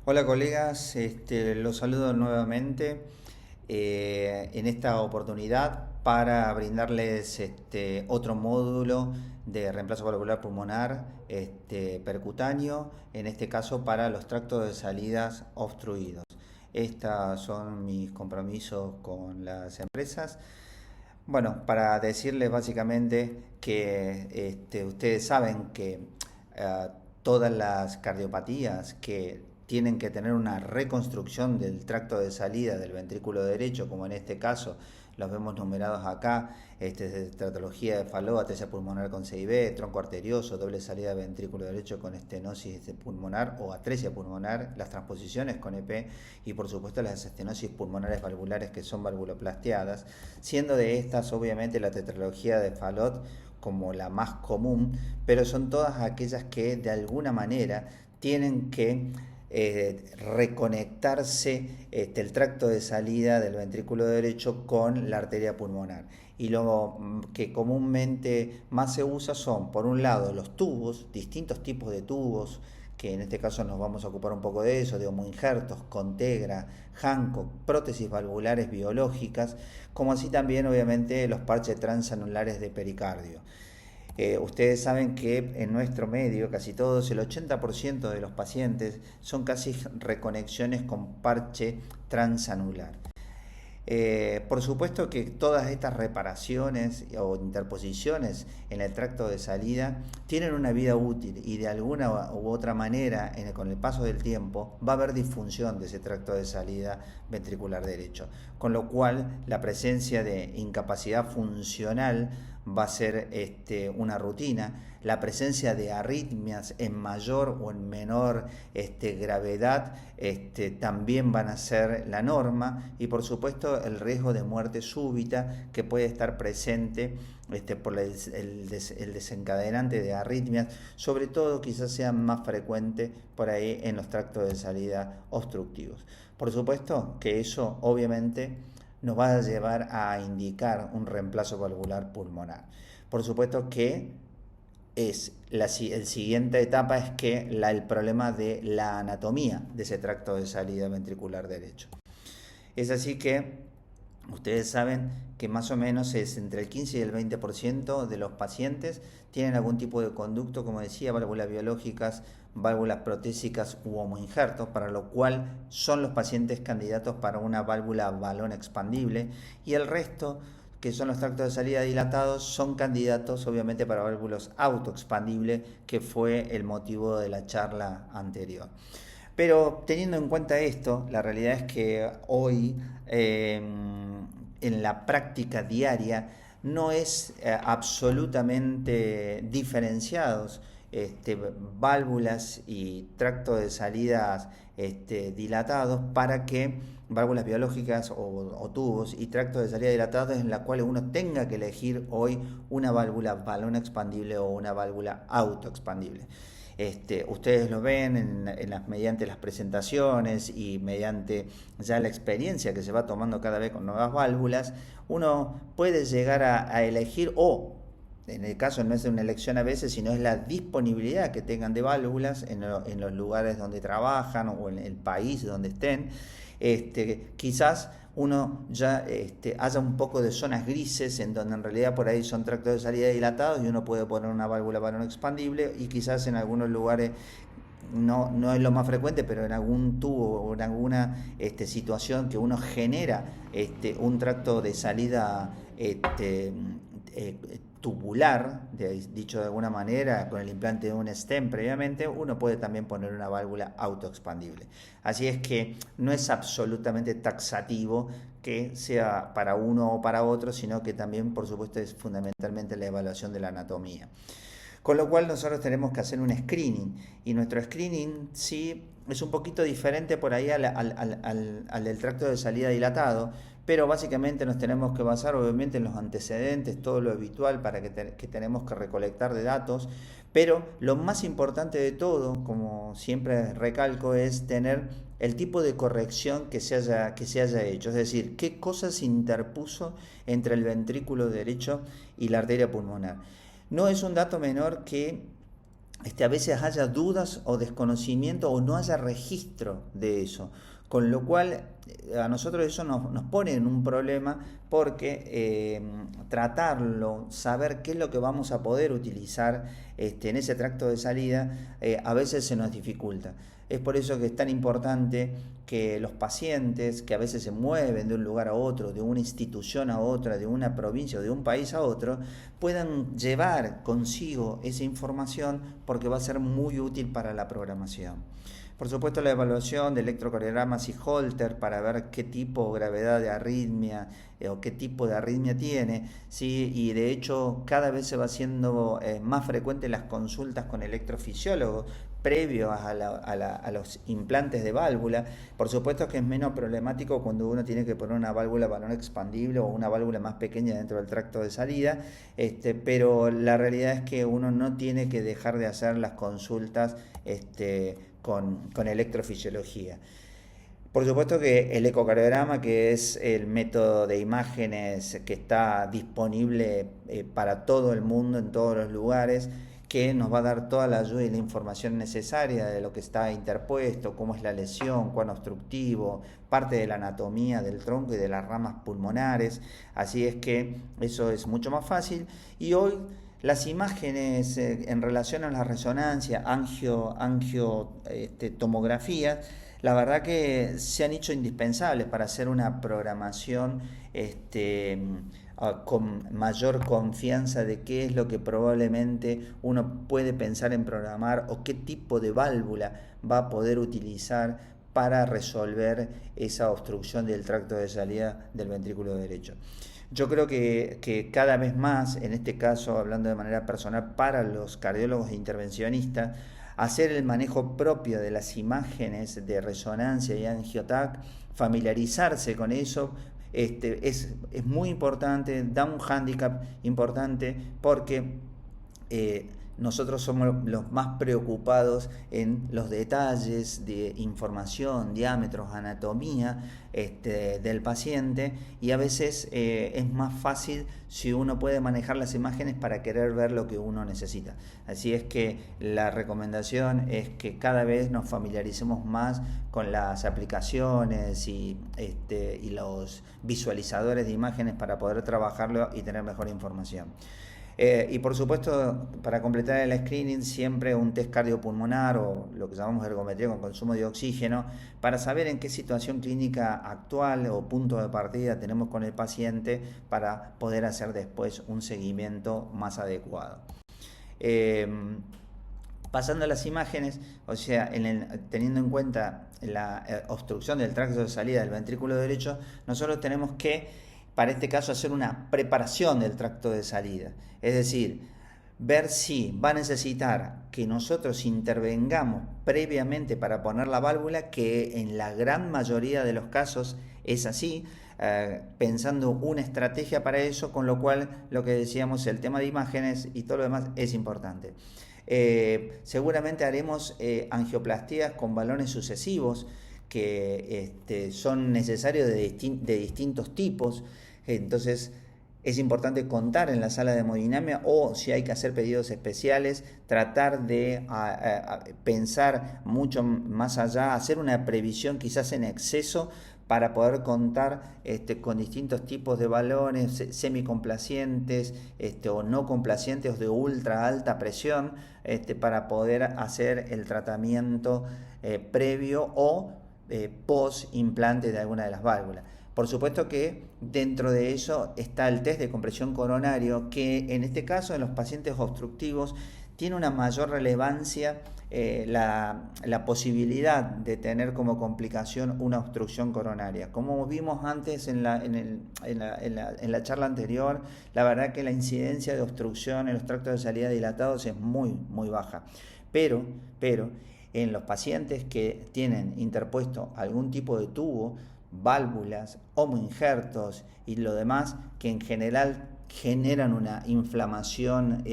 Hola colegas, los saludo nuevamente en esta oportunidad para brindarles otro módulo de reemplazo valvular pulmonar percutáneo, en este caso para los tractos de salidas obstruidos. Estos son mis compromisos con las empresas. Bueno, para decirles básicamente que ustedes saben que eh, todas las cardiopatías que tienen que tener una reconstrucción del tracto de salida del ventrículo derecho, como en este caso los vemos numerados acá, de tratología de Fallot, atresia pulmonar con CIB, tronco arterioso, doble salida de ventrículo derecho con estenosis pulmonar o atresia pulmonar, las transposiciones con EP y por supuesto las estenosis pulmonares valvulares que son valvuloplasteadas, siendo de estas obviamente la tetralogía de Fallot como la más común, pero son todas aquellas que de alguna manera tienen que reconectarse el tracto de salida del ventrículo derecho con la arteria pulmonar. Y lo que comúnmente más se usa son, por un lado, los tubos, distintos tipos de tubos, que en este caso nos vamos a ocupar un poco de eso, de homoinjertos, Contegra, Hancock, prótesis valvulares biológicas, como así también obviamente los parches transanulares de pericardio. Ustedes saben que en nuestro medio, casi todos, el 80% de los pacientes son casi reconexiones con parche transanular. Por supuesto que todas estas reparaciones o interposiciones en el tracto de salida tienen una vida útil y de alguna u otra manera con el paso del tiempo va a haber disfunción de ese tracto de salida ventricular derecho, con lo cual la presencia de incapacidad funcional va a ser una rutina. La presencia de arritmias en mayor o en menor gravedad también van a ser la norma, y por supuesto el riesgo de muerte súbita que puede estar presente por el desencadenante de arritmias, sobre todo quizás sea más frecuente por ahí en los tractos de salida obstructivos. Por supuesto que eso obviamente nos va a llevar a indicar un reemplazo valvular pulmonar. Por supuesto que el siguiente etapa es que el problema de la anatomía de ese tracto de salida ventricular derecho. Es así que ustedes saben que más o menos es entre el 15 y el 20% de los pacientes tienen algún tipo de conducto, como decía, válvulas biológicas, válvulas protésicas u homoinjertos, para lo cual son los pacientes candidatos para una válvula balón expandible, y el resto, que son los tractos de salida dilatados, son candidatos obviamente para válvulas autoexpandibles, que fue el motivo de la charla anterior. Pero teniendo en cuenta esto, la realidad es que hoy en la práctica diaria no es absolutamente diferenciados válvulas y tracto de salidas dilatados para que válvulas biológicas o tubos y tractos de salida dilatados en la cual uno tenga que elegir hoy una válvula balón expandible o una válvula autoexpandible. Ustedes lo ven mediante las presentaciones y mediante ya la experiencia que se va tomando cada vez con nuevas válvulas, uno puede llegar a elegir, o en el caso no es una elección a veces, sino es la disponibilidad que tengan de válvulas en los lugares donde trabajan o en el país donde estén. Quizás uno ya haya un poco de zonas grises en donde en realidad por ahí son tractos de salida dilatados y uno puede poner una válvula balón expandible, y quizás en algunos lugares no es lo más frecuente, pero en algún tubo o en alguna situación que uno genera un tracto de salida tubular, dicho de alguna manera, con el implante de un stent previamente, uno puede también poner una válvula autoexpandible. Así es que no es absolutamente taxativo que sea para uno o para otro, sino que también, por supuesto, es fundamentalmente la evaluación de la anatomía. Con lo cual nosotros tenemos que hacer un screening, y nuestro screening sí es un poquito diferente por ahí al del tracto de salida dilatado, pero básicamente nos tenemos que basar obviamente en los antecedentes, todo lo habitual para que tenemos que recolectar de datos, pero lo más importante de todo, como siempre recalco, es tener el tipo de corrección que se haya hecho, es decir, qué cosa se interpuso entre el ventrículo derecho y la arteria pulmonar. No es un dato menor que a veces haya dudas o desconocimiento o no haya registro de eso. Con lo cual a nosotros eso nos pone en un problema porque tratarlo, saber qué es lo que vamos a poder utilizar en ese tracto de salida, a veces se nos dificulta. Es por eso que es tan importante que los pacientes que a veces se mueven de un lugar a otro, de una institución a otra, de una provincia o de un país a otro, puedan llevar consigo esa información porque va a ser muy útil para la programación. Por supuesto, la evaluación de electrocardiogramas y Holter para ver qué tipo o gravedad de arritmia o qué tipo de arritmia tiene, ¿sí? Y de hecho cada vez se va haciendo más frecuente las consultas con electrofisiólogos previos a los implantes de válvula. Por supuesto que es menos problemático cuando uno tiene que poner una válvula balón expandible o una válvula más pequeña dentro del tracto de salida, pero la realidad es que uno no tiene que dejar de hacer las consultas con electrofisiología. Por supuesto que el ecocardiograma, que es el método de imágenes que está disponible para todo el mundo, en todos los lugares, que nos va a dar toda la ayuda y la información necesaria de lo que está interpuesto, cómo es la lesión, cuán obstructivo, parte de la anatomía del tronco y de las ramas pulmonares. Así es que eso es mucho más fácil. Y hoy las imágenes en relación a la resonancia, tomografía, la verdad que se han hecho indispensables para hacer una programación con mayor confianza de qué es lo que probablemente uno puede pensar en programar o qué tipo de válvula va a poder utilizar para resolver esa obstrucción del tracto de salida del ventrículo derecho. Yo creo que cada vez más, en este caso hablando de manera personal, para los cardiólogos e intervencionistas, hacer el manejo propio de las imágenes de resonancia y angiotac, familiarizarse con eso, es muy importante, da un hándicap importante porque nosotros somos los más preocupados en los detalles de información, diámetros, anatomía del paciente, y a veces es más fácil si uno puede manejar las imágenes para querer ver lo que uno necesita. Así es que la recomendación es que cada vez nos familiaricemos más con las aplicaciones y los visualizadores de imágenes para poder trabajarlo y tener mejor información. Y por supuesto, para completar el screening, siempre un test cardiopulmonar o lo que llamamos ergometría con consumo de oxígeno para saber en qué situación clínica actual o punto de partida tenemos con el paciente para poder hacer después un seguimiento más adecuado. Pasando a las imágenes, o sea, teniendo en cuenta la obstrucción del tracto de salida del ventrículo derecho, nosotros tenemos que, para este caso, hacer una preparación del tracto de salida. Es decir, ver si va a necesitar que nosotros intervengamos previamente para poner la válvula, que en la gran mayoría de los casos es así, pensando una estrategia para eso, con lo cual lo que decíamos, el tema de imágenes y todo lo demás es importante. Seguramente haremos angioplastías con balones sucesivos que son necesarios de distintos tipos. Entonces es importante contar en la sala de hemodinamia, o si hay que hacer pedidos especiales, tratar de pensar mucho más allá, hacer una previsión quizás en exceso para poder contar con distintos tipos de balones semicomplacientes o no complacientes o de ultra alta presión para poder hacer el tratamiento previo o post implante de alguna de las válvulas. Por supuesto que dentro de eso está el test de compresión coronario, que en este caso en los pacientes obstructivos tiene una mayor relevancia la posibilidad de tener como complicación una obstrucción coronaria. Como vimos antes en la charla anterior, la verdad que la incidencia de obstrucción en los tractos de salida dilatados es muy, muy baja. Pero en los pacientes que tienen interpuesto algún tipo de tubo, válvulas, homoinjertos y lo demás, que en general generan una inflamación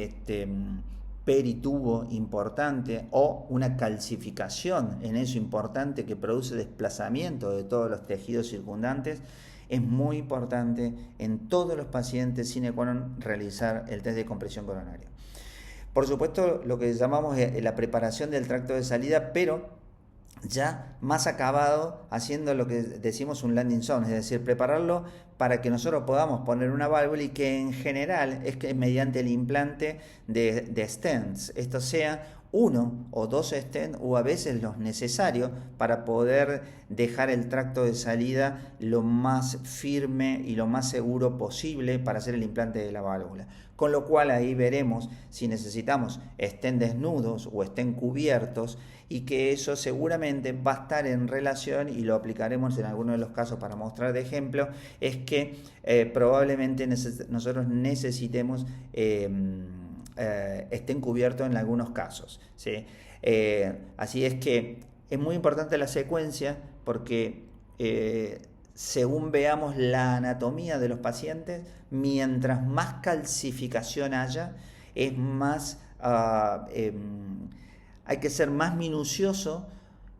peritubo importante o una calcificación en eso importante que produce desplazamiento de todos los tejidos circundantes, es muy importante en todos los pacientes sine qua non realizar el test de compresión coronaria. Por supuesto, lo que llamamos la preparación del tracto de salida, pero ya más acabado, haciendo lo que decimos un landing zone, es decir, prepararlo para que nosotros podamos poner una válvula y que en general es que mediante el implante de stents, esto sea uno o dos stents o a veces los necesarios para poder dejar el tracto de salida lo más firme y lo más seguro posible para hacer el implante de la válvula. Con lo cual ahí veremos si necesitamos estén desnudos o estén cubiertos, y que eso seguramente va a estar en relación, y lo aplicaremos en algunos de los casos para mostrar de ejemplo, es que probablemente nosotros necesitemos estén cubiertos en algunos casos, ¿sí? Así es que es muy importante la secuencia porque según veamos la anatomía de los pacientes, mientras más calcificación haya, es más, hay que ser más minucioso,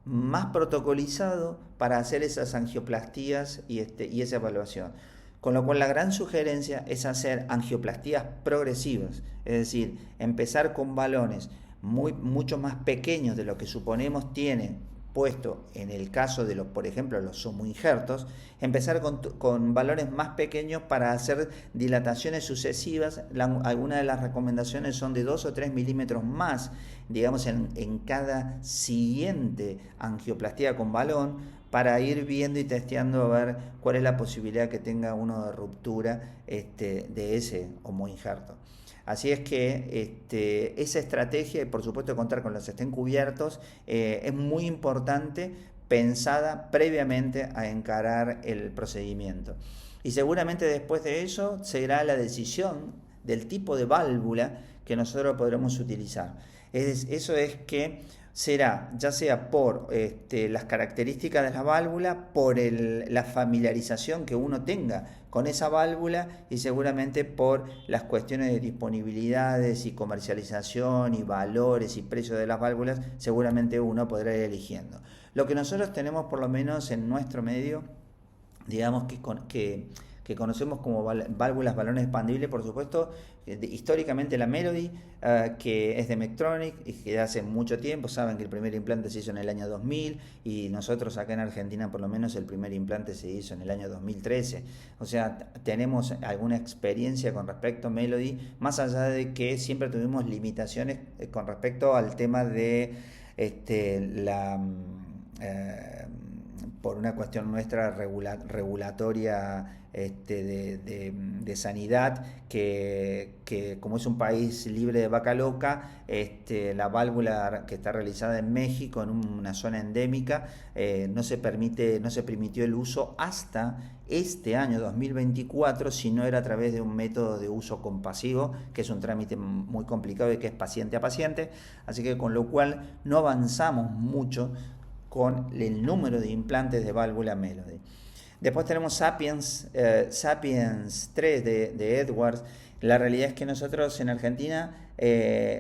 más protocolizado para hacer esas angioplastías y esa evaluación. Con lo cual la gran sugerencia es hacer angioplastías progresivas, es decir, empezar con balones mucho más pequeños de lo que suponemos tiene puesto en el caso de los, por ejemplo, los sumoinjertos, empezar con balones más pequeños para hacer dilataciones sucesivas. Algunas de las recomendaciones son de 2 o 3 milímetros más, digamos, en cada siguiente angioplastía con balón, para ir viendo y testeando a ver cuál es la posibilidad que tenga uno de ruptura de ese homoinjerto. Así es que esa estrategia, y por supuesto contar con los estén cubiertos, es muy importante, pensada previamente a encarar el procedimiento. Y seguramente después de eso será la decisión del tipo de válvula que nosotros podremos utilizar. Eso es que será ya sea por las características de la válvula, por la familiarización que uno tenga con esa válvula, y seguramente por las cuestiones de disponibilidades y comercialización y valores y precios de las válvulas, seguramente uno podrá ir eligiendo. Lo que nosotros tenemos, por lo menos en nuestro medio, digamos que conocemos como válvulas balones expandibles, por supuesto, históricamente la Melody, que es de Medtronic y que hace mucho tiempo, saben que el primer implante se hizo en el año 2000, y nosotros acá en Argentina por lo menos el primer implante se hizo en el año 2013, o sea, tenemos alguna experiencia con respecto a Melody, más allá de que siempre tuvimos limitaciones con respecto al tema de por una cuestión nuestra regulatoria de sanidad, que como es un país libre de vaca loca, la válvula que está realizada en México, en una zona endémica, no se permitió el uso hasta este año 2024, si no era a través de un método de uso compasivo, que es un trámite muy complicado y que es paciente a paciente, así que con lo cual no avanzamos mucho con el número de implantes de válvula Melody. Después tenemos Sapiens 3 de Edwards. La realidad es que nosotros en Argentina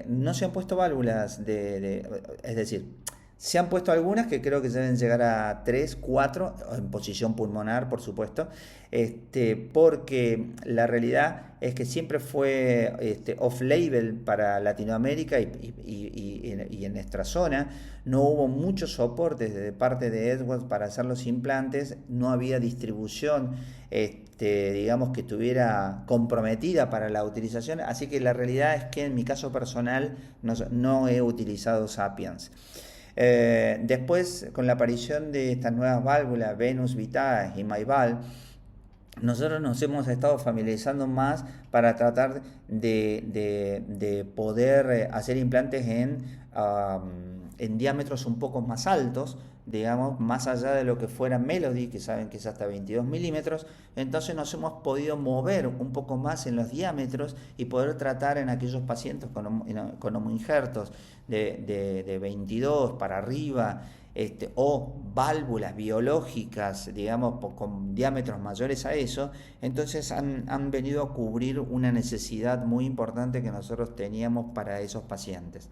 no se han puesto válvulas es decir, se han puesto algunas que creo que deben llegar a 3, 4, en posición pulmonar, por supuesto, porque la realidad es que siempre fue off-label para Latinoamérica y en nuestra zona. No hubo muchos soportes de parte de Edwards para hacer los implantes, no había distribución, digamos, que estuviera comprometida para la utilización, así que la realidad es que en mi caso personal no he utilizado Sapiens. Después, con la aparición de estas nuevas válvulas, Venus Vital y MyVal, nosotros nos hemos estado familiarizando más para tratar de poder hacer implantes en diámetros un poco más altos, digamos, más allá de lo que fuera Melody, que saben que es hasta 22 milímetros. Entonces nos hemos podido mover un poco más en los diámetros y poder tratar en aquellos pacientes con homoinjertos de 22 para arriba, o válvulas biológicas, digamos, con diámetros mayores a eso. Entonces han venido a cubrir una necesidad muy importante que nosotros teníamos para esos pacientes.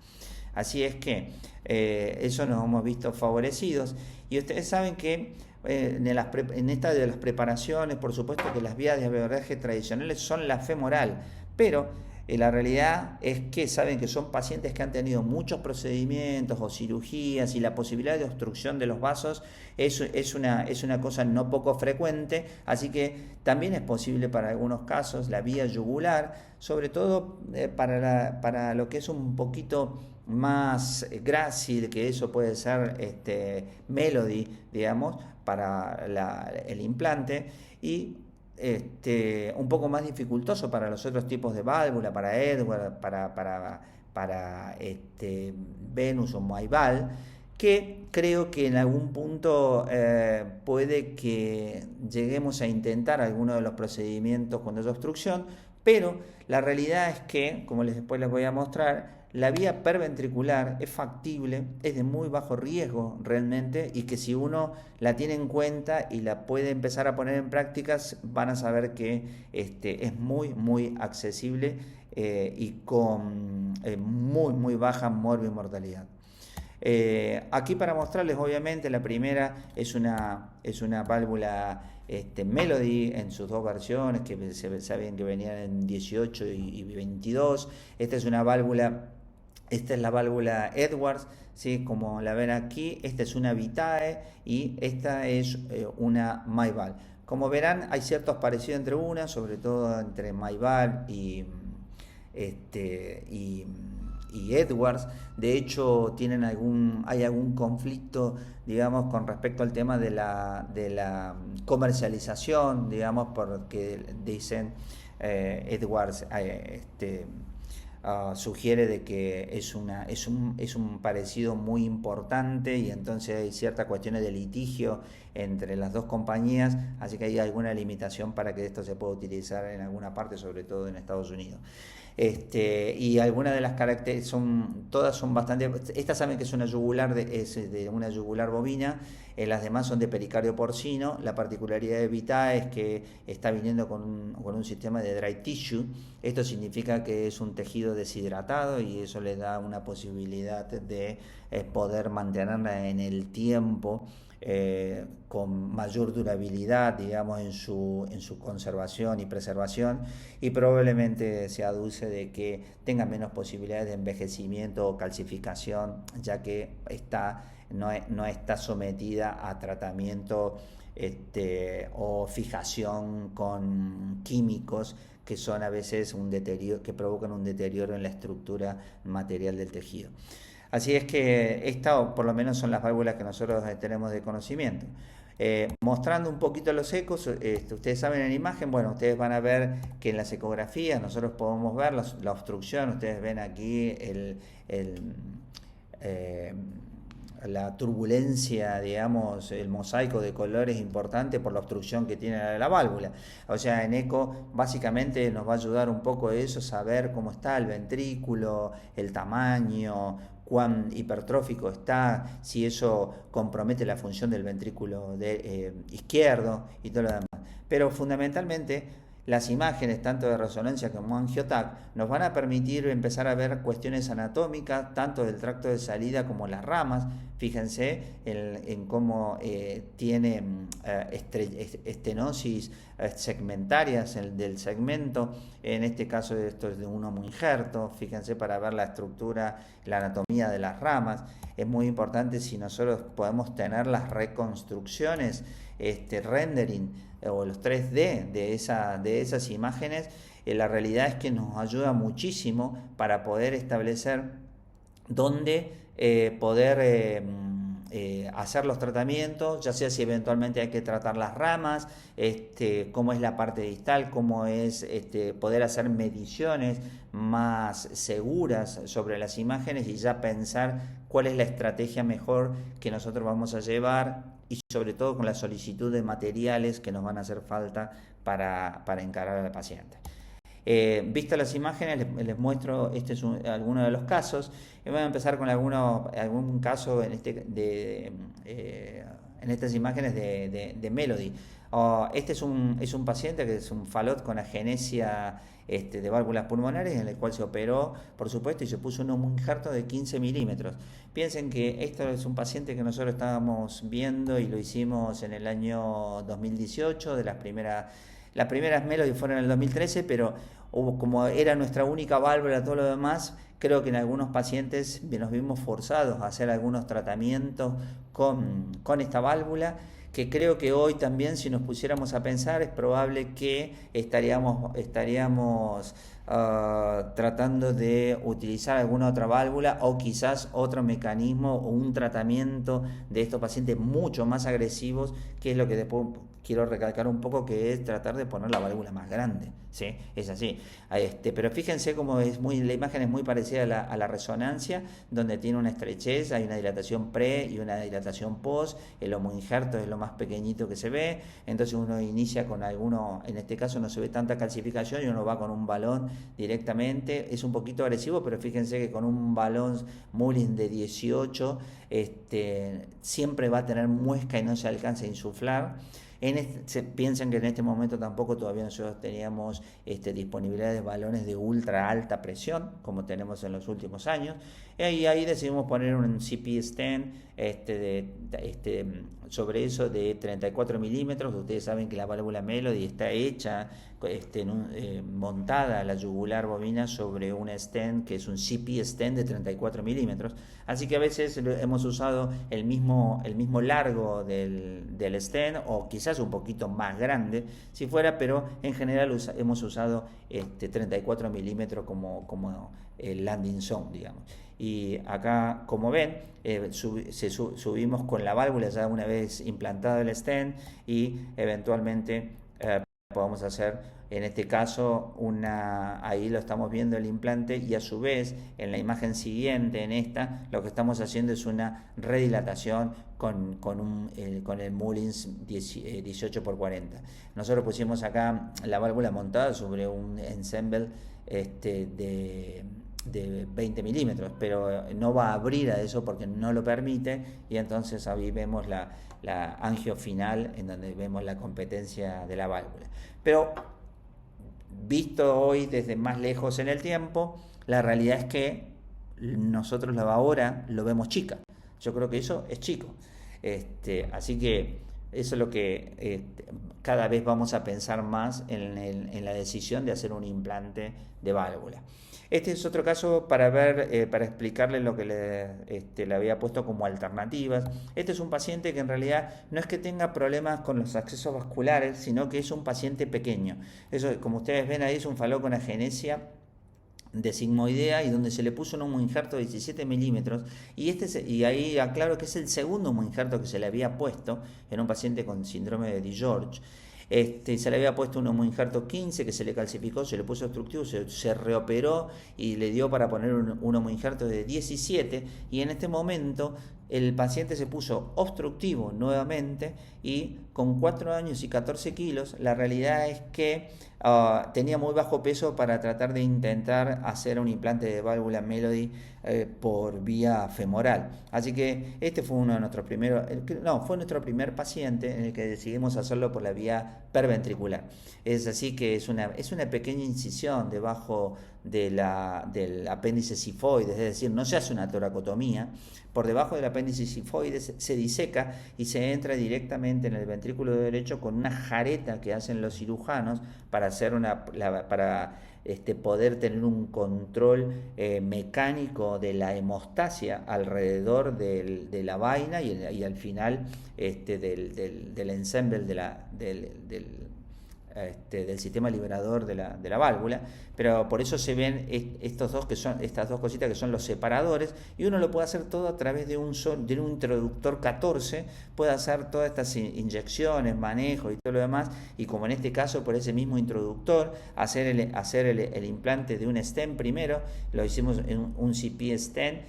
Así es que eso nos hemos visto favorecidos, y ustedes saben que en esta de las preparaciones, por supuesto que las vías de abordaje tradicionales son la femoral, pero Y la realidad es que saben que son pacientes que han tenido muchos procedimientos o cirugías y la posibilidad de obstrucción de los vasos es una cosa no poco frecuente, así que también es posible para algunos casos la vía yugular, sobre todo para lo que es un poquito más grácil, que eso puede ser Melody, digamos, para el implante, y un poco más dificultoso para los otros tipos de válvula, para Edwards, para Venus o Maibal, que creo que en algún punto puede que lleguemos a intentar alguno de los procedimientos con desobstrucción, pero la realidad es que, como después les voy a mostrar, la vía perventricular es factible, es de muy bajo riesgo realmente, y que si uno la tiene en cuenta y la puede empezar a poner en prácticas, van a saber que es muy accesible y con muy baja morbimortalidad. Aquí para mostrarles, obviamente, la primera es una válvula Melody en sus dos versiones, que saben que venían en 18 y 22. Esta es la válvula Edwards, ¿sí? Como la ven aquí. Esta es una Vitae y esta es una Maibal. Como verán, hay ciertos parecidos entre una, sobre todo entre Maibal y Edwards. De hecho, hay algún conflicto, digamos, con respecto al tema de la comercialización, digamos, porque dicen Edwards sugiere de que es un parecido muy importante, y entonces hay ciertas cuestiones de litigio entre las dos compañías, así que hay alguna limitación para que esto se pueda utilizar en alguna parte, sobre todo en Estados Unidos. Y algunas de las características todas son bastante. Estas saben que es una yugular es de una yugular bovina, las demás son de pericardio porcino. La particularidad de Vita es que está viniendo con un sistema de dry tissue. Esto significa que es un tejido deshidratado y eso le da una posibilidad de poder mantenerla en el tiempo. Con mayor durabilidad, digamos, en su conservación y preservación, y probablemente se aduce de que tenga menos posibilidades de envejecimiento o calcificación, ya que no está sometida a tratamiento o fijación con químicos que son a veces que provocan un deterioro en la estructura material del tejido. Así es que esta, por lo menos, son las válvulas que nosotros tenemos de conocimiento. Mostrando un poquito los ecos, ustedes saben en la imagen, bueno, ustedes van a ver que en las ecografías nosotros podemos ver la obstrucción. Ustedes ven aquí la turbulencia, digamos, el mosaico de colores importante por la obstrucción que tiene la válvula. O sea, en eco básicamente nos va a ayudar un poco eso, saber cómo está el ventrículo, el tamaño, cuán hipertrófico está, si eso compromete la función del ventrículo izquierdo y todo lo demás. Pero fundamentalmente las imágenes, tanto de resonancia como angiotac, nos van a permitir empezar a ver cuestiones anatómicas, tanto del tracto de salida como las ramas. Fíjense en cómo tiene estenosis segmentarias del segmento. En este caso esto es de un homo injerto. Fíjense para ver la estructura, la anatomía de las ramas. Es muy importante si nosotros podemos tener las reconstrucciones, rendering o los 3D de esas imágenes. La realidad es que nos ayuda muchísimo para poder establecer dónde poder hacer los tratamientos, ya sea si eventualmente hay que tratar las ramas, cómo es la parte distal, cómo es poder hacer mediciones más seguras sobre las imágenes y ya pensar cuál es la estrategia mejor que nosotros vamos a llevar, y sobre todo con la solicitud de materiales que nos van a hacer falta para encarar al paciente. Vistas las imágenes, les muestro algunos de los casos. Voy a empezar con algún caso en estas imágenes de Melody. Este es un paciente que es un falot con agenesia de válvulas pulmonares, en el cual se operó, por supuesto, y se puso un injerto de 15 milímetros. Piensen que esto es un paciente que nosotros estábamos viendo y lo hicimos en el año 2018, las primeras Melody fueron en el 2013, pero o como era nuestra única válvula, todo lo demás, creo que en algunos pacientes nos vimos forzados a hacer algunos tratamientos con esta válvula, que creo que hoy también, si nos pusiéramos a pensar, es probable que estaríamos tratando de utilizar alguna otra válvula o quizás otro mecanismo o un tratamiento de estos pacientes mucho más agresivos, que es lo que después quiero recalcar un poco, que es tratar de poner la válvula más grande, ¿sí? Es así. Pero fíjense cómo la imagen es muy parecida a la resonancia, donde tiene una estrechez, hay una dilatación pre y una dilatación post, el homoinjerto es lo más pequeñito que se ve, entonces uno inicia con alguno, en este caso no se ve tanta calcificación y uno va con un balón directamente, es un poquito agresivo, pero fíjense que con un balón Mullins de 18, siempre va a tener muesca y no se alcanza a insuflar. Piensen que en este momento tampoco todavía nosotros teníamos disponibilidad de balones de ultra alta presión, como tenemos en los últimos años, y ahí decidimos poner un CP stent sobre eso de 34 milímetros. Ustedes saben que la válvula Melody está hecha, montada la yugular bovina sobre un stent que es un CP stent de 34 milímetros, así que a veces hemos usado el mismo largo del stent, o quizás un poquito más grande si fuera, pero en general hemos usado 34 milímetros como el landing zone, digamos. Y acá, como ven, subimos con la válvula ya una vez implantado el stent, y eventualmente podemos hacer, en este caso, ahí lo estamos viendo el implante, y a su vez en la imagen siguiente, en esta, lo que estamos haciendo es una redilatación con el Mullins 18x40. Nosotros pusimos acá la válvula montada sobre un ensemble de 20 milímetros, pero no va a abrir a eso porque no lo permite, y entonces ahí vemos la angio final, en donde vemos la competencia de la válvula. Pero visto hoy desde más lejos en el tiempo, la realidad es que nosotros ahora lo vemos chica. Yo creo que eso es chico. Así que eso es lo que cada vez vamos a pensar más en la decisión de hacer un implante de válvula. Este es otro caso para ver, para explicarle lo que le había puesto como alternativas. Este es un paciente que en realidad no es que tenga problemas con los accesos vasculares, sino que es un paciente pequeño. Eso, como ustedes ven ahí, es un fallo con agenesia de sigmoidea, y donde se le puso un homoinjerto de 17 milímetros, y ahí aclaro que es el segundo homoinjerto que se le había puesto en un paciente con síndrome de DiGeorge. Se le había puesto un homoinjerto 15 que se le calcificó, se le puso obstructivo, se reoperó y le dio para poner un homoinjerto de 17, y en este momento el paciente se puso obstructivo nuevamente, y con 4 años y 14 kilos, la realidad es que tenía muy bajo peso para tratar de intentar hacer un implante de válvula Melody por vía femoral. Así que este fue uno de nuestros primeros, fue nuestro primer paciente en el que decidimos hacerlo por la vía perventricular. Es así que es una pequeña incisión debajo del apéndice sifoides, es decir, no se hace una toracotomía. Por debajo del apéndice sifoides se diseca y se entra directamente en el ventrículo derecho con una jareta que hacen los cirujanos para poder tener un control mecánico de la hemostasia alrededor de la vaina, y al final del ensemble del sistema liberador de la válvula. Pero por eso se ven estas dos cositas que son los separadores, y uno lo puede hacer todo a través de un introductor 14, puede hacer todas estas inyecciones, manejo y todo lo demás, y como en este caso por ese mismo introductor hacer el implante de un stent primero. Lo hicimos en un CP stent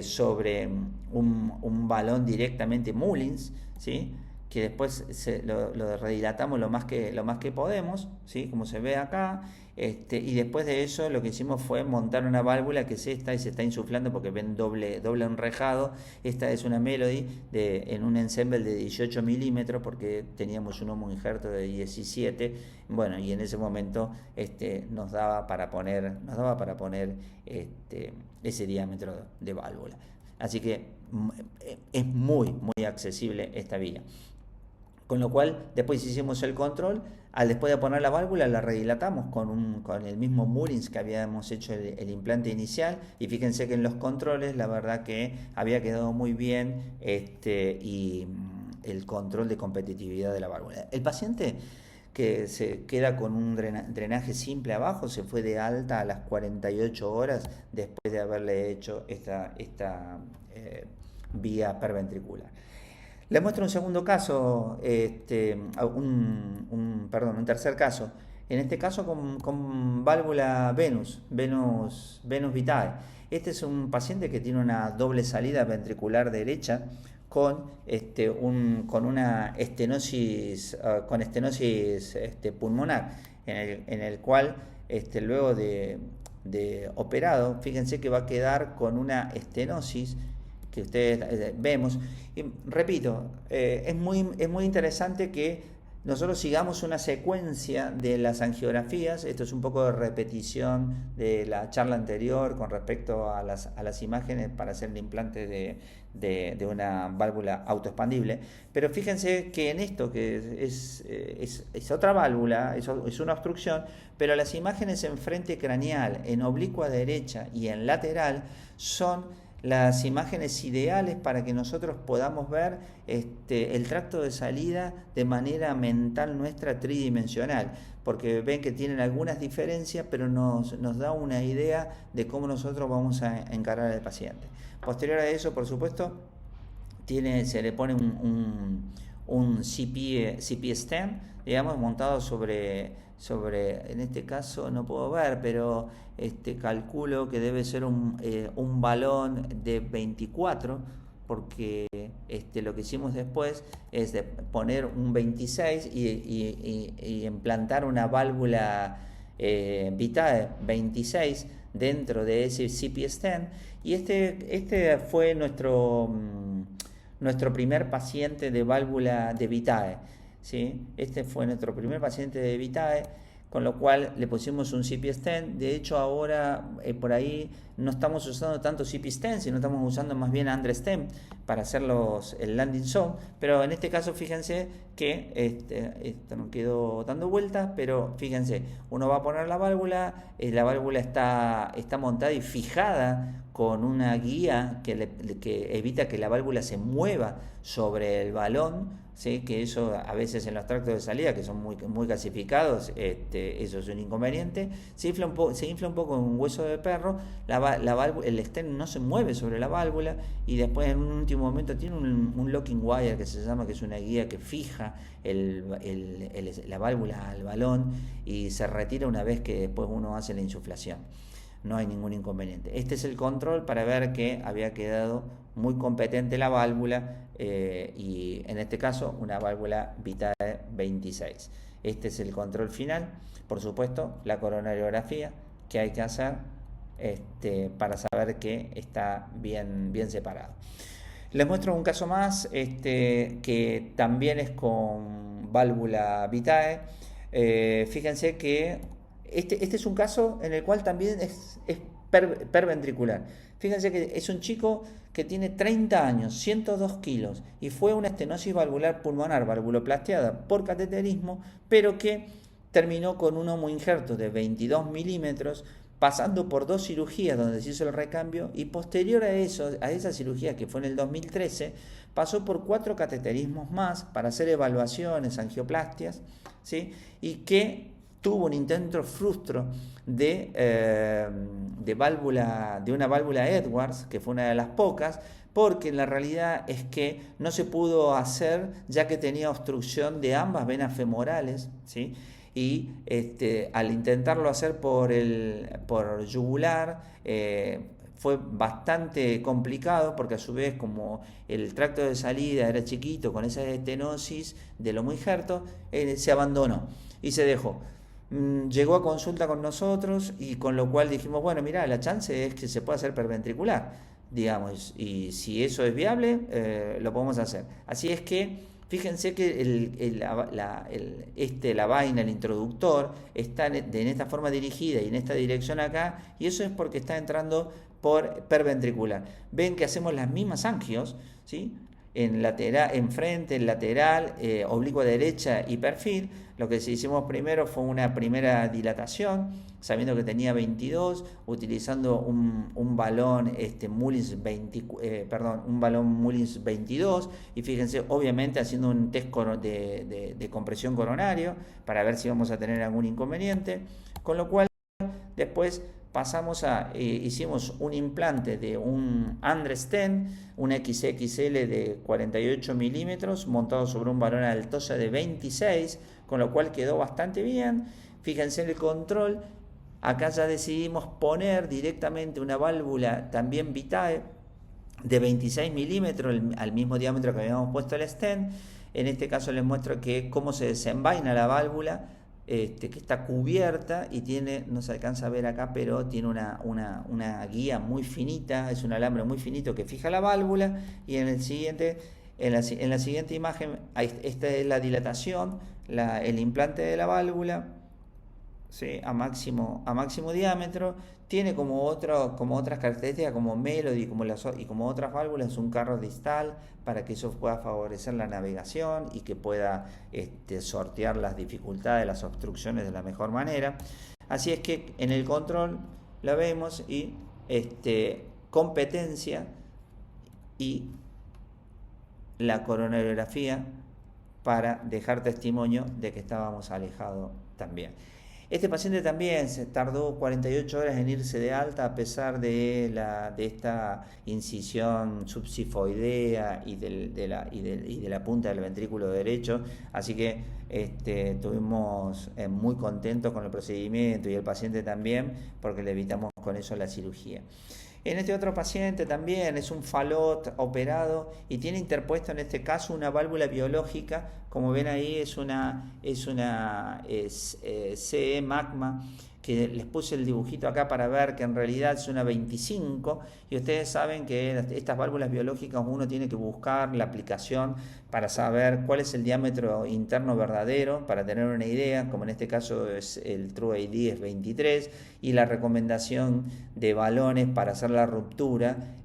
sobre un balón directamente Mullins, ¿sí?, que después lo redilatamos lo más que podemos, ¿sí?, como se ve acá, y después de eso lo que hicimos fue montar una válvula que es esta, y se está insuflando porque ven doble enrejado. Esta es una Melody en un ensemble de 18 milímetros, porque teníamos un homoinjerto de 17, bueno, y en ese momento nos daba para poner ese diámetro de válvula. Así que es muy accesible esta vía. Con lo cual, después hicimos el control, después de poner la válvula la redilatamos con el mismo Mullins que habíamos hecho el implante inicial, y fíjense que en los controles la verdad que había quedado muy bien y el control de competitividad de la válvula. El paciente que se queda con un drenaje simple abajo se fue de alta a las 48 horas después de haberle hecho esta vía perventricular. Les muestro un segundo caso, un tercer caso. En este caso con válvula Venus Vitae. Este es un paciente que tiene una doble salida ventricular derecha con una estenosis, pulmonar, en el cual luego de operado, fíjense que va a quedar con una estenosis que ustedes vemos. Y repito, es muy interesante que nosotros sigamos una secuencia de las angiografías. Esto es un poco de repetición de la charla anterior con respecto a las imágenes para hacer el implante de una válvula autoexpandible. Pero fíjense que en esto, que es otra válvula, es una obstrucción, pero las imágenes en frente craneal, en oblicua derecha y en lateral son las imágenes ideales para que nosotros podamos ver el tracto de salida de manera mental nuestra tridimensional, porque ven que tienen algunas diferencias, pero nos da una idea de cómo nosotros vamos a encarar al paciente. Posterior a eso, por supuesto, se le pone un CP stem, digamos, montado sobre, en este caso no puedo ver, pero calculo que debe ser un balón de 24, porque lo que hicimos después es de poner un 26 y implantar una válvula Vitae 26 dentro de ese CP stent, y este fue nuestro primer paciente de válvula de Vitae, ¿sí? Este fue nuestro primer paciente de Vitae, con lo cual le pusimos un CP stent. De hecho, ahora por ahí no estamos usando tanto CP stent, sino estamos usando más bien Andre stent para hacer el landing zone. Pero en este caso, fíjense que esto no quedó dando vueltas, pero fíjense, uno va a poner la válvula está montada y fijada con una guía que evita que la válvula se mueva sobre el balón, ¿sí? Que eso a veces en los tractos de salida, que son muy gasificados, eso es un inconveniente. Se infla un poco en un hueso de perro, el stent no se mueve sobre la válvula, y después en un último momento tiene un locking wire que se llama, que es una guía que fija la válvula al balón y se retira una vez que después uno hace la insuflación. No hay ningún inconveniente. Este es el control para ver que había quedado muy competente la válvula, y en este caso una válvula Vitae 26. Este es el control final. Por supuesto, la coronariografía que hay que hacer para saber que está bien separado. Les muestro un caso más que también es con válvula Vitae. Fíjense que este es un caso en el cual también es perventricular. Fíjense que es un chico que tiene 30 años, 102 kilos, y fue una estenosis valvular pulmonar valvuloplastiada por cateterismo, pero que terminó con un homoinjerto de 22 milímetros, pasando por 2 cirugías donde se hizo el recambio, y posterior a esa cirugía, que fue en el 2013, pasó por 4 cateterismos más para hacer evaluaciones, angioplastias, ¿sí? Y que tuvo un intento frustro de una válvula Edwards, que fue una de las pocas, porque la realidad es que no se pudo hacer, ya que tenía obstrucción de ambas venas femorales, ¿sí? Y al intentarlo hacer por yugular, fue bastante complicado, porque a su vez, como el tracto de salida era chiquito con esa estenosis del homoinjerto, se abandonó y se dejó. Llegó a consulta con nosotros, y con lo cual dijimos, bueno, mira, la chance es que se pueda hacer perventricular, digamos, y si eso es viable, lo podemos hacer. Así es que fíjense que la vaina, el introductor, está en esta forma dirigida y en esta dirección acá, y eso es porque está entrando por perventricular. Ven que hacemos las mismas angios, ¿sí? en lateral, enfrente, en lateral, oblicua derecha y perfil. Lo que hicimos primero fue una primera dilatación, sabiendo que tenía 22, utilizando un balón Mullins un balón Mullins 22, y fíjense, obviamente haciendo un test de compresión coronario para ver si vamos a tener algún inconveniente, con lo cual después pasamos hicimos un implante de un Andre-Stent, un XXL de 48 milímetros, montado sobre un balón Altosa de 26, con lo cual quedó bastante bien. Fíjense en el control, acá ya decidimos poner directamente una válvula también Vitae de 26 milímetros, al mismo diámetro que habíamos puesto el stent. En este caso les muestro cómo se desenvaina la válvula, que está cubierta y tiene, no se alcanza a ver acá, pero tiene una guía muy finita, es un alambre muy finito que fija la válvula. Y en la siguiente imagen, esta es la dilatación, el implante de la válvula, ¿sí? a máximo diámetro. Tiene como otras características, como Melody y como otras válvulas, un carro distal para que eso pueda favorecer la navegación y que pueda sortear las dificultades, las obstrucciones de la mejor manera. Así es que en el control la vemos y competencia y la coronariografía para dejar testimonio de que estábamos alejados también. Este paciente también se tardó 48 horas en irse de alta a pesar de esta incisión subsifoidea y de la punta del ventrículo derecho. Así que estuvimos muy contentos con el procedimiento, y el paciente también, porque le evitamos con eso la cirugía. En este otro paciente también es un Fallot operado y tiene interpuesto en este caso una válvula biológica. Como ven ahí es CE Magma, que les puse el dibujito acá para ver que en realidad es una 25, y ustedes saben que estas válvulas biológicas uno tiene que buscar la aplicación para saber cuál es el diámetro interno verdadero, para tener una idea, como en este caso es el TrueAD es 23, y la recomendación de balones para hacer la ruptura,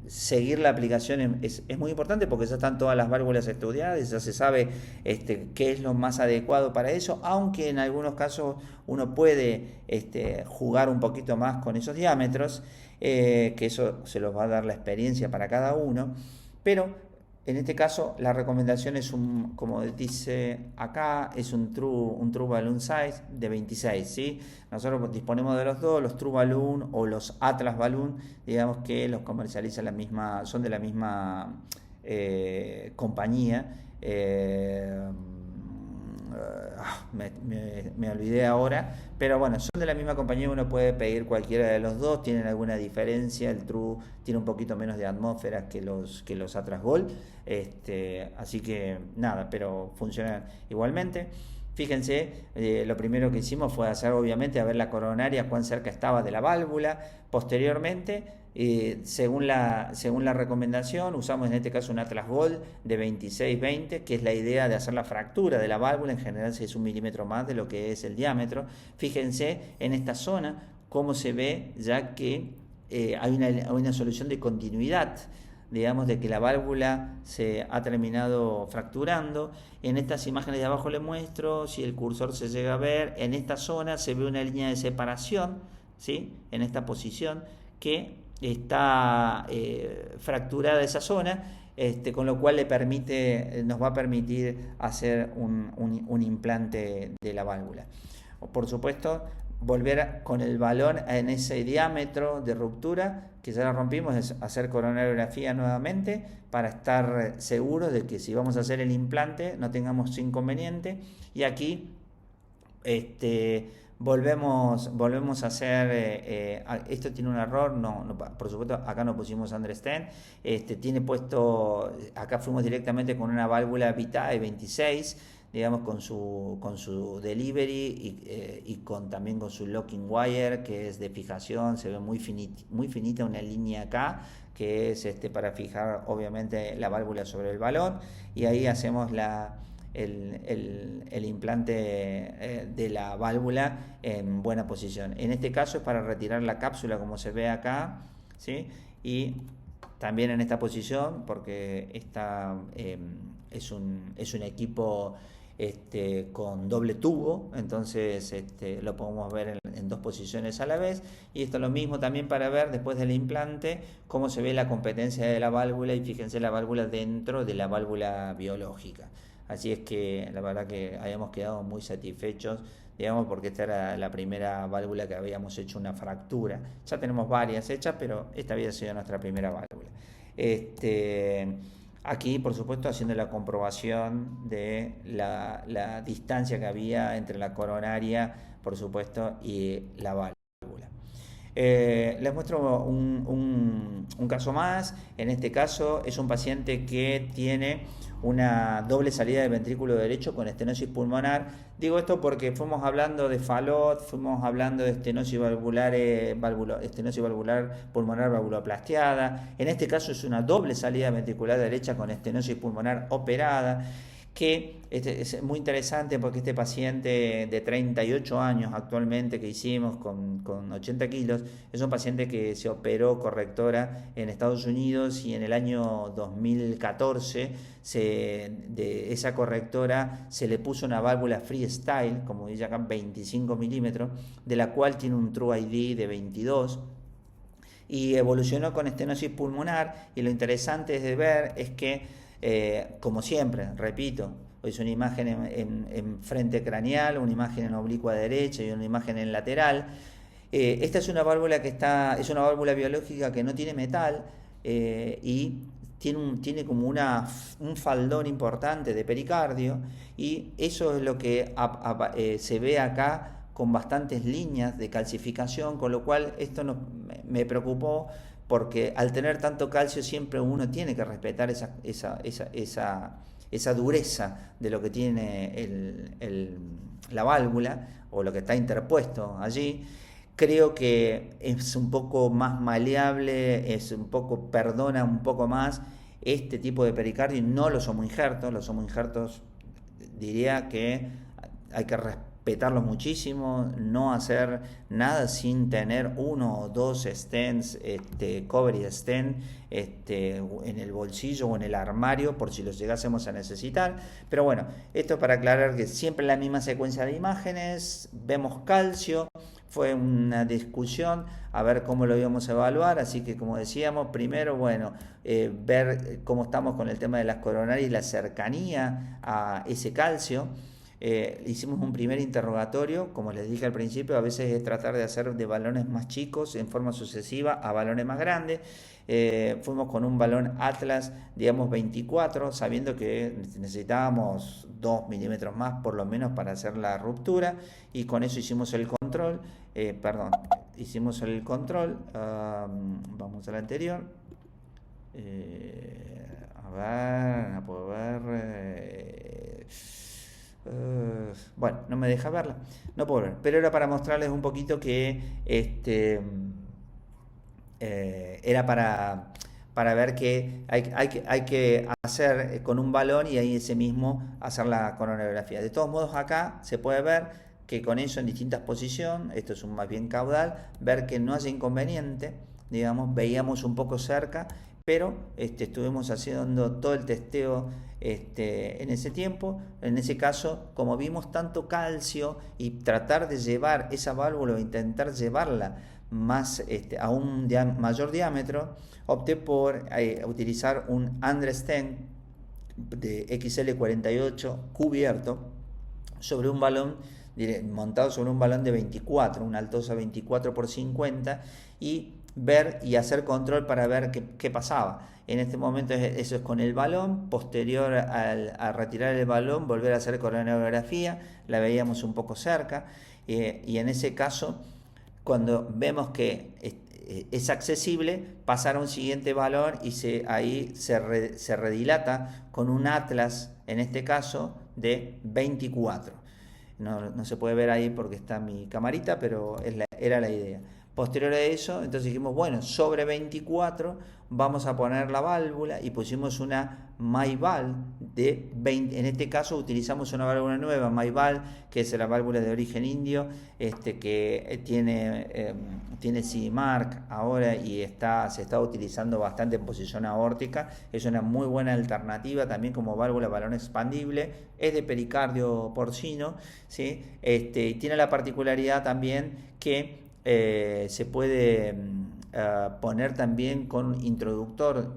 seguir la aplicación es muy importante, porque ya están todas las válvulas estudiadas, ya se sabe qué es lo más adecuado para eso, aunque en algunos casos uno puede jugar un poquito más con esos diámetros, que eso se los va a dar la experiencia para cada uno, pero en este caso la recomendación es como dice acá, es un True Balloon Size de 26, ¿sí? Nosotros disponemos de los dos, los True Balloon o los Atlas Balloon, digamos que los comercializa son de la misma compañía. Me olvidé ahora, pero bueno, son de la misma compañía, uno puede pedir cualquiera de los dos, tienen alguna diferencia. El True tiene un poquito menos de atmósferas que los Atlas Gold, así que nada, pero funcionan igualmente. Fíjense, lo primero que hicimos fue hacer, obviamente, a ver la coronaria, cuán cerca estaba de la válvula. Posteriormente, según la recomendación, usamos en este caso un Atlas Gold de 26-20, que es la idea de hacer la fractura de la válvula. En general es 1 milímetro más de lo que es el diámetro. Fíjense en esta zona cómo se ve ya que hay una solución de continuidad, digamos, de que la válvula se ha terminado fracturando. En estas imágenes de abajo les muestro, si el cursor se llega a ver, en esta zona se ve una línea de separación, ¿sí? En esta posición que está fracturada esa zona, con lo cual nos va a permitir hacer un implante de la válvula. Por supuesto, volver con el balón en ese diámetro de ruptura que ya lo rompimos, es hacer coronariografía nuevamente para estar seguros de que si vamos a hacer el implante no tengamos inconveniente. Y aquí volvemos a hacer, esto tiene un error, por supuesto acá no pusimos Andre-Stent, tiene puesto, acá fuimos directamente con una válvula Vitae 26, digamos, con su delivery y también con su locking wire, que es de fijación. Se ve muy finita una línea acá, que es para fijar obviamente la válvula sobre el balón, y ahí hacemos el implante de la válvula en buena posición. En este caso es para retirar la cápsula, como se ve acá, ¿sí? Y también en esta posición, porque es un equipo con doble tubo, entonces lo podemos ver en dos posiciones a la vez. Y esto es lo mismo también para ver después del implante cómo se ve la competencia de la válvula, y fíjense la válvula dentro de la válvula biológica. Así es que la verdad que habíamos quedado muy satisfechos, digamos, porque esta era la primera válvula que habíamos hecho una fractura. Ya tenemos varias hechas, pero esta había sido nuestra primera válvula. Aquí, por supuesto, haciendo la comprobación de la distancia que había entre la coronaria, por supuesto, y la válvula. Les muestro un caso más. En este caso es un paciente que tiene una doble salida del ventrículo derecho con estenosis pulmonar. Digo esto porque fuimos hablando de Fallot, fuimos hablando de estenosis valvular, estenosis valvular pulmonar valvuloplastiada. En este caso es una doble salida ventricular derecha con estenosis pulmonar operada, que es muy interesante porque este paciente de 38 años actualmente que hicimos con 80 kilos, es un paciente que se operó correctora en Estados Unidos, y en el año 2014 de esa correctora se le puso una válvula freestyle, como dice acá, 25 milímetros, de la cual tiene un True ID de 22, y evolucionó con estenosis pulmonar. Y lo interesante de ver es que, como siempre, repito, es una imagen en frente craneal, una imagen en oblicua derecha y una imagen en lateral. Esta es una válvula es una válvula biológica que no tiene metal, y tiene como un faldón importante de pericardio, y eso es lo que se ve acá, con bastantes líneas de calcificación, con lo cual esto me preocupó, porque al tener tanto calcio siempre uno tiene que respetar esa dureza de lo que tiene la válvula, o lo que está interpuesto allí. Creo que es un poco más maleable, perdona un poco más este tipo de pericardio, y no los homoinjertos. Los homoinjertos diría que hay que respetarlos muchísimo, no hacer nada sin tener uno o dos stents, cover stent, en el bolsillo o en el armario, por si los llegásemos a necesitar. Pero bueno, esto para aclarar que siempre la misma secuencia de imágenes, vemos calcio. Fue una discusión a ver cómo lo íbamos a evaluar, así que, como decíamos, primero, bueno, ver cómo estamos con el tema de las coronarias y la cercanía a ese calcio. Hicimos un primer interrogatorio, como les dije al principio, a veces es tratar de hacer de balones más chicos en forma sucesiva a balones más grandes. Fuimos con un balón Atlas, digamos 24, sabiendo que necesitábamos 2 milímetros más por lo menos para hacer la ruptura, y con eso hicimos el control. Hicimos el control. Vamos al anterior. A ver, no puedo ver. Bueno, no me deja verla, no puedo ver, pero era para mostrarles un poquito que era para ver que hay que hacer con un balón, y ahí ese mismo hacer la coronariografía. De todos modos, acá se puede ver que con eso en distintas posiciones, esto es un más bien caudal, ver que no haya inconveniente, digamos, veíamos un poco cerca, pero estuvimos haciendo todo el testeo en ese tiempo. En ese caso, como vimos tanto calcio, y tratar de llevar esa válvula o intentar llevarla más a un mayor diámetro, opté por utilizar un Andre-stent de XL48 cubierto sobre un balón, montado sobre un balón de 24, una Altosa 24x50, y ver y hacer control para ver qué pasaba. En este momento eso es con el balón. Posterior a retirar el balón, volver a hacer coronariografía, la veíamos un poco cerca, y en ese caso, cuando vemos que es accesible, pasar a un siguiente balón, y ahí se redilata con un Atlas, en este caso de 24. No se puede ver ahí porque está mi camarita, pero era la idea. Posterior a eso, entonces dijimos, bueno, sobre 24 vamos a poner la válvula y pusimos una MyVal de 20. En este caso utilizamos una válvula nueva, MyVal, que es la válvula de origen indio, que tiene CE Mark ahora y se está utilizando bastante en posición aórtica. Es una muy buena alternativa también como válvula balón expandible. Es de pericardio porcino, ¿sí? Tiene la particularidad también que se puede poner también con introductor,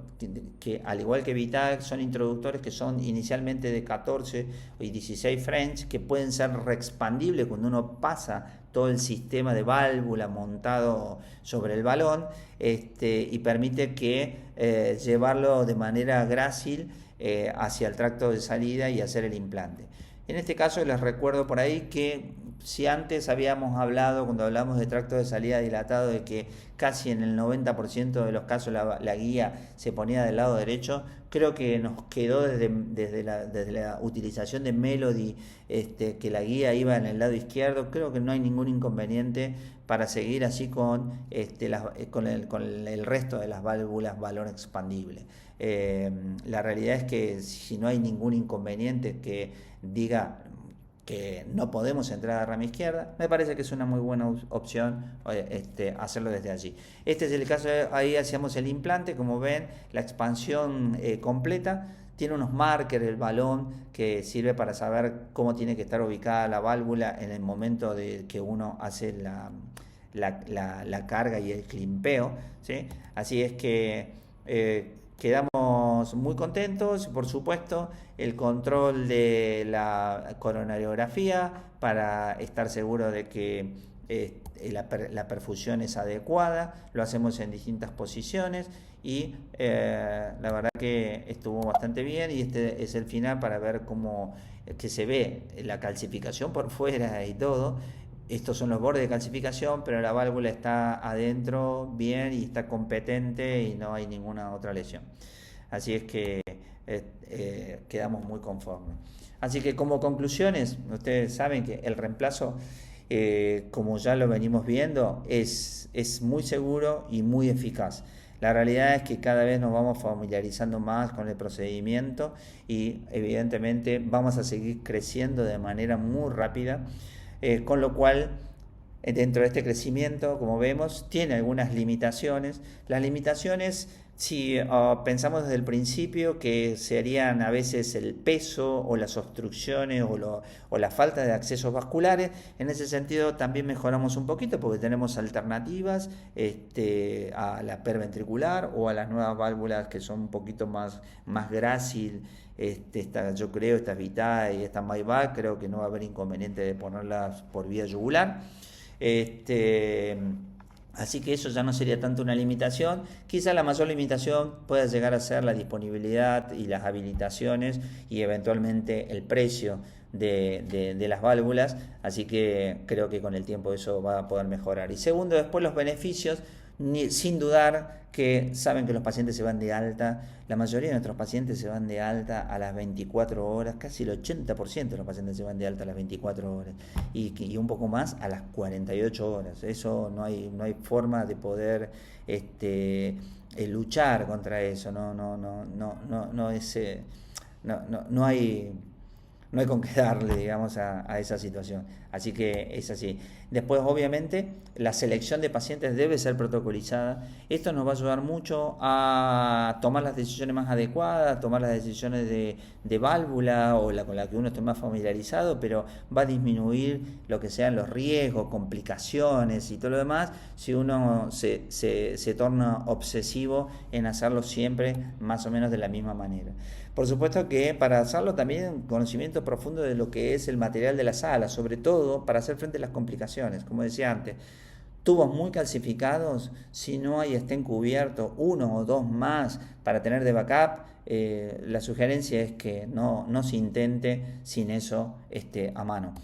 que al igual que Vitac son introductores que son inicialmente de 14 y 16 French, que pueden ser reexpandibles cuando uno pasa todo el sistema de válvula montado sobre el balón, y permite que llevarlo de manera grácil hacia el tracto de salida y hacer el implante. En este caso les recuerdo por ahí que si antes habíamos hablado, cuando hablamos de tracto de salida dilatado, de que casi en el 90% de los casos la guía se ponía del lado derecho, creo que nos quedó desde la utilización de Melody, que la guía iba en el lado izquierdo. Creo que no hay ningún inconveniente para seguir así con el resto de las válvulas balón expandible. La realidad es que si no hay ningún inconveniente que diga que no podemos entrar a rama izquierda, me parece que es una muy buena opción hacerlo desde allí. Este es el caso, ahí hacíamos el implante, como ven, la expansión completa. Tiene unos markers el balón que sirve para saber cómo tiene que estar ubicada la válvula en el momento de que uno hace la carga y el climpeo, ¿sí? Así es que quedamos muy contentos. Por supuesto, el control de la coronariografía para estar seguro de que la perfusión es adecuada. Lo hacemos en distintas posiciones y la verdad que estuvo bastante bien, y este es el final para ver cómo que se ve la calcificación por fuera y todo. Estos son los bordes de calcificación, pero la válvula está adentro bien y está competente y no hay ninguna otra lesión. Así es que quedamos muy conformes. Así que como conclusiones, ustedes saben que el reemplazo, como ya lo venimos viendo, es muy seguro y muy eficaz. La realidad es que cada vez nos vamos familiarizando más con el procedimiento y evidentemente vamos a seguir creciendo de manera muy rápida. Con lo cual, dentro de este crecimiento, como vemos, tiene algunas limitaciones. Las limitaciones, si pensamos desde el principio, que serían a veces el peso o las obstrucciones o la falta de accesos vasculares, en ese sentido también mejoramos un poquito porque tenemos alternativas a la perventricular o a las nuevas válvulas que son un poquito más grácil. Yo creo, esta Vitae y esta MyVal, creo que no va a haber inconveniente de ponerlas por vía yugular. Así que eso ya no sería tanto una limitación. Quizá la mayor limitación pueda llegar a ser la disponibilidad y las habilitaciones y eventualmente el precio de las válvulas. Así que creo que con el tiempo eso va a poder mejorar. Y segundo, después los beneficios, sin dudar que saben que los pacientes se van de alta. La mayoría de nuestros pacientes se van de alta a las 24 horas, casi el 80% de los pacientes se van de alta a las 24 horas y un poco más a las 48 horas. Eso no hay forma de poder luchar contra eso. No hay con qué darle, digamos, a esa situación. Así que es así. Después, obviamente, la selección de pacientes debe ser protocolizada. Esto nos va a ayudar mucho a tomar las decisiones más adecuadas, tomar las decisiones de válvula o con la que uno esté más familiarizado, pero va a disminuir lo que sean los riesgos, complicaciones y todo lo demás si uno se torna obsesivo en hacerlo siempre más o menos de la misma manera. Por supuesto que para hacerlo también conocimiento profundo de lo que es el material de la sala, sobre todo para hacer frente a las complicaciones. Como decía antes, tubos muy calcificados, si no hay estén cubiertos, uno o dos más para tener de backup, la sugerencia es que no se intente sin eso a mano.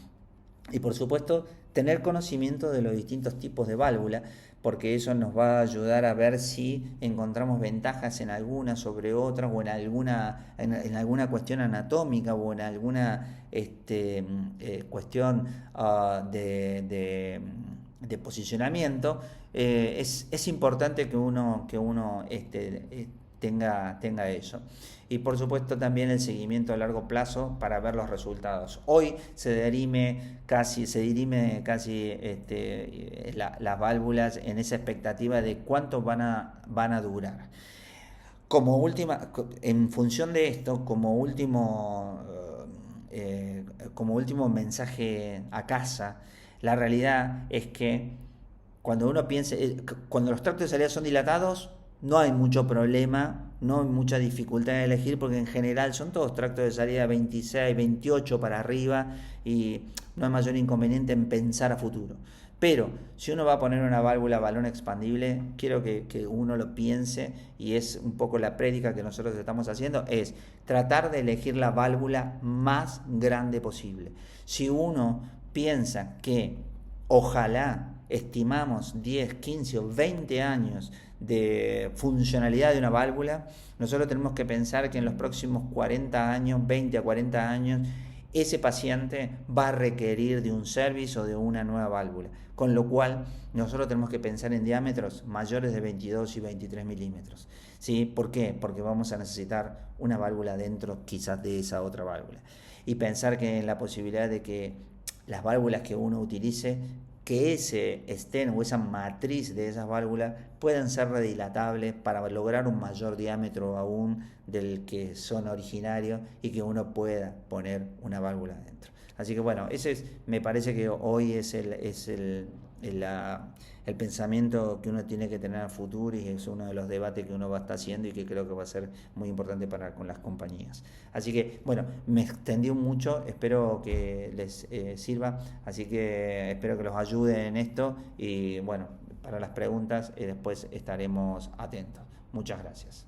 Y por supuesto, tener conocimiento de los distintos tipos de válvula, porque eso nos va a ayudar a ver si encontramos ventajas en alguna sobre otras o en alguna cuestión anatómica o en alguna cuestión de posicionamiento, es importante que uno tenga eso. Y por supuesto también el seguimiento a largo plazo para ver los resultados. Hoy se dirime casi las válvulas en esa expectativa de cuánto van a durar. En función de esto, como último mensaje a casa, la realidad es que cuando los tractos de salida son dilatados, no hay mucho problema, no hay mucha dificultad en elegir, porque en general son todos tractos de salida 26, 28 para arriba, y no hay mayor inconveniente en pensar a futuro. Pero si uno va a poner una válvula balón expandible, quiero que uno lo piense, y es un poco la prédica que nosotros estamos haciendo, es tratar de elegir la válvula más grande posible. Si uno piensa que ojalá estimamos 10, 15 o 20 años de funcionalidad de una válvula, nosotros tenemos que pensar que en los próximos 40 años, 20 a 40 años, ese paciente va a requerir de un service o de una nueva válvula, con lo cual nosotros tenemos que pensar en diámetros mayores de 22 y 23 milímetros. ¿Sí? ¿Por qué? Porque vamos a necesitar una válvula dentro quizás de esa otra válvula. Y pensar que en la posibilidad de que las válvulas que uno utilice, que ese estén o esa matriz de esas válvulas puedan ser redilatables para lograr un mayor diámetro aún del que son originarios, y que uno pueda poner una válvula dentro. Así que bueno, me parece que hoy es el pensamiento que uno tiene que tener a futuro, y es uno de los debates que uno va a estar haciendo, y que creo que va a ser muy importante con las compañías. Así que bueno, me extendí mucho, espero que les sirva, así que espero que los ayude en esto, y bueno, para las preguntas después estaremos atentos. Muchas gracias.